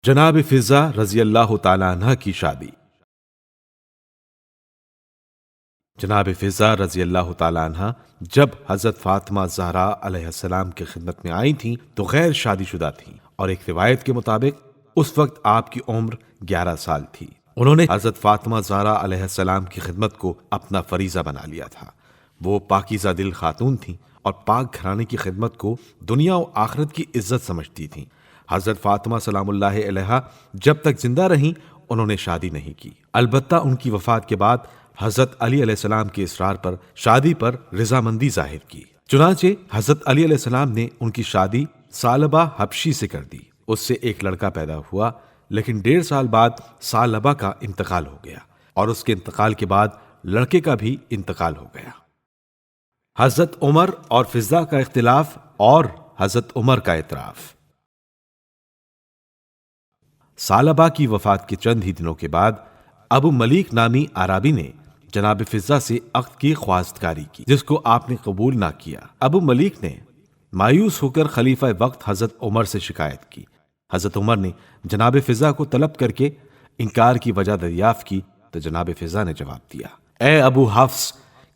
جناب فضہ رضی اللہ تعالیٰ عنہ کی شادی۔ جناب فضہ رضی اللہ تعالیٰ عنہ جب حضرت فاطمہ زہرا علیہ السلام کی خدمت میں آئی تھیں تو غیر شادی شدہ تھیں، اور ایک روایت کے مطابق اس وقت آپ کی عمر 11 سال تھی۔ انہوں نے حضرت فاطمہ زہرا علیہ السلام کی خدمت کو اپنا فریضہ بنا لیا تھا۔ وہ پاکیزہ دل خاتون تھیں اور پاک گھرانے کی خدمت کو دنیا و آخرت کی عزت سمجھتی تھیں۔ حضرت فاطمہ سلام اللہ علیہا جب تک زندہ رہیں انہوں نے شادی نہیں کی، البتہ ان کی وفات کے بعد حضرت علی علیہ السلام کے اصرار پر شادی پر رضامندی ظاہر کی۔ چنانچہ حضرت علی علیہ السلام نے ان کی شادی ثعلبہ حبشی سے کر دی۔ اس سے ایک لڑکا پیدا ہوا، لیکن 1.5 سال بعد ثعلبہ کا انتقال ہو گیا، اور اس کے انتقال کے بعد لڑکے کا بھی انتقال ہو گیا۔ حضرت عمر اور فضہ کا اختلاف اور حضرت عمر کا اعتراف۔ ثعلبہ کی وفات کے چند ہی دنوں کے بعد ابو ملیک نامی اعرابی نے جناب فضہ سے عقد کی خواستگاری کی، جس کو آپ نے قبول نہ کیا۔ ابو ملیک نے مایوس ہو کر خلیفہ وقت حضرت عمر سے شکایت کی۔ حضرت عمر نے جناب فضہ کو طلب کر کے انکار کی وجہ دریافت کی تو جناب فضہ نے جواب دیا: اے ابو حفص،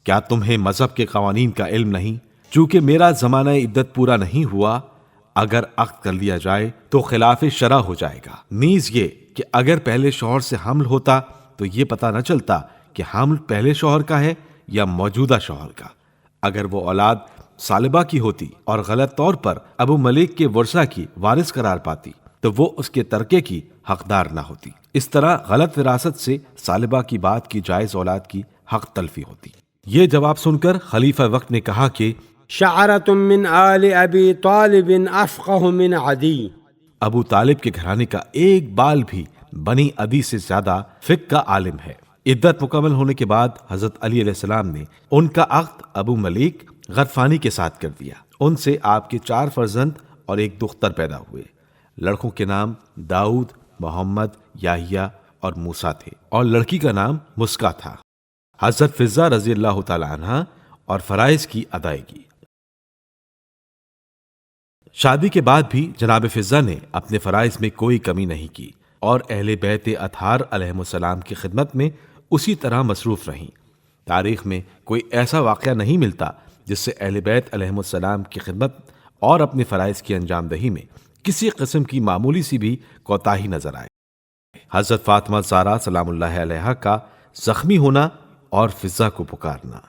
کیا تمہیں مذہب کے قوانین کا علم نہیں؟ چونکہ میرا زمانہ عدت پورا نہیں ہوا، اگر عقد کر لیا جائے تو خلاف شرع ہو جائے گا۔ نیز یہ کہ اگر پہلے شوہر سے حمل ہوتا تو یہ پتہ نہ چلتا کہ حمل پہلے شوہر کا ہے یا موجودہ شوہر کا۔ اگر وہ اولاد ثعلبہ کی ہوتی اور غلط طور پر ابو ملیک کے ورثہ کی وارث قرار پاتی تو وہ اس کے ترکے کی حقدار نہ ہوتی۔ اس طرح غلط وراثت سے ثعلبہ کی بات کی جائز اولاد کی حق تلفی ہوتی۔ یہ جواب سن کر خلیفہ وقت نے کہا کہ شعرۃ من آل ابی طالب افقہ من عدی۔ ابو طالب کے گھرانے کا ایک بال بھی بنی عدی سے زیادہ فقہ کا عالم ہے۔ عدت مکمل ہونے کے بعد حضرت علی علیہ السلام نے ان کا عقد ابو ملیک غطفانی کے ساتھ کر دیا۔ ان سے آپ کے 4 فرزند اور ایک دختر پیدا ہوئے۔ لڑکوں کے نام داؤد، محمد، یحییٰ اور موسیٰ تھے، اور لڑکی کا نام مسکہ تھا۔ حضرت فضہ رضی اللہ تعالی عنہ اور فرائض کی ادائیگی۔ شادی کے بعد بھی جناب فضہ نے اپنے فرائض میں کوئی کمی نہیں کی اور اہل بیت اطہار علیہم السلام کی خدمت میں اسی طرح مصروف رہیں۔ تاریخ میں کوئی ایسا واقعہ نہیں ملتا جس سے اہل بیت علیہم السلام کی خدمت اور اپنے فرائض کی انجام دہی میں کسی قسم کی معمولی سی بھی کوتاہی نظر آئے۔ حضرت فاطمہ زہرا سلام اللہ علیہا کا زخمی ہونا اور فضہ کو پکارنا۔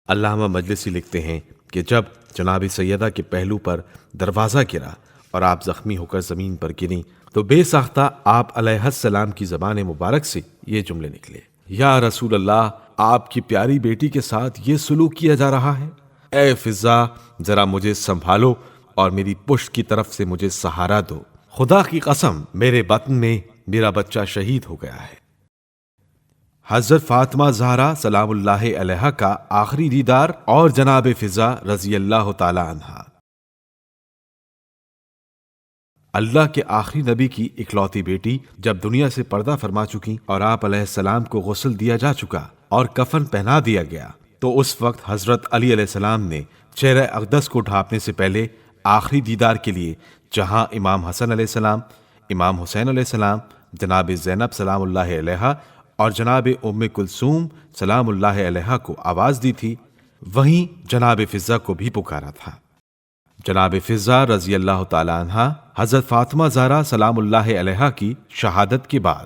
علامہ مجلسی لکھتے ہیں کہ جب جناب سیدہ کے پہلو پر دروازہ گرا اور آپ زخمی ہو کر زمین پر گریں تو بے ساختہ آپ علیہ السلام کی زبان مبارک سے یہ جملے نکلے: یا رسول اللہ، آپ کی پیاری بیٹی کے ساتھ یہ سلوک کیا جا رہا ہے؟ اے فضہ، ذرا مجھے سنبھالو اور میری پشت کی طرف سے مجھے سہارا دو۔ خدا کی قسم، میرے بطن میں میرا بچہ شہید ہو گیا ہے۔ حضرت فاطمہ زہرا سلام اللہ علیہا کا آخری دیدار اور جناب فضہ رضی اللہ تعالی عنہ۔ اللہ کے آخری نبی کی اکلوتی بیٹی جب دنیا سے پردہ فرما چکی اور آپ علیہ السلام کو غسل دیا جا چکا اور کفن پہنا دیا گیا تو اس وقت حضرت علی علیہ السلام نے چہرہ اقدس کو ڈھانپنے سے پہلے آخری دیدار کے لیے جہاں امام حسن علیہ السلام، امام حسین علیہ السلام، جناب زینب سلام اللہ علیہا اور جناب ام کلثوم سلام اللہ علیہا کو آواز دی تھی، وہیں جناب فضہ کو بھی پکارا تھا۔ جناب فضہ رضی اللہ تعالی عنہ حضرت فاطمہ زہرا سلام اللہ علیہا کی شہادت کے بعد۔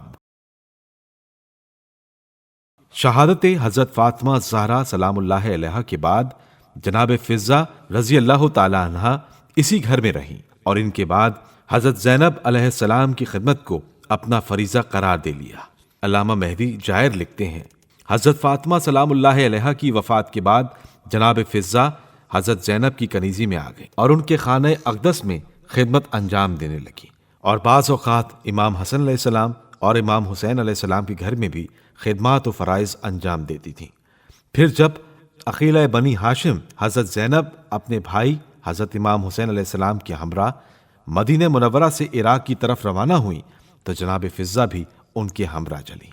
شہادت حضرت فاطمہ زہرا سلام اللہ علیہا کے بعد جناب فضہ رضی اللہ تعالی عنہ اسی گھر میں رہیں، اور ان کے بعد حضرت زینب علیہ السلام کی خدمت کو اپنا فریضہ قرار دے لیا۔ علامہ مہدی جائر لکھتے ہیں: حضرت فاطمہ سلام اللہ علیہا کی وفات کے بعد جناب فضہ حضرت زینب کی کنیزی میں آ گئے اور ان کے خانہ اقدس میں خدمت انجام دینے لگی، اور بعض اوقات امام حسن علیہ السلام اور امام حسین علیہ السلام کے گھر میں بھی خدمات و فرائض انجام دیتی تھیں۔ پھر جب عقیلہ بنی ہاشم حضرت زینب اپنے بھائی حضرت امام حسین علیہ السلام کے ہمراہ مدینہ منورہ سے عراق کی طرف روانہ ہوئیں تو جناب فضہ بھی ان کے ہمراہ چلیں۔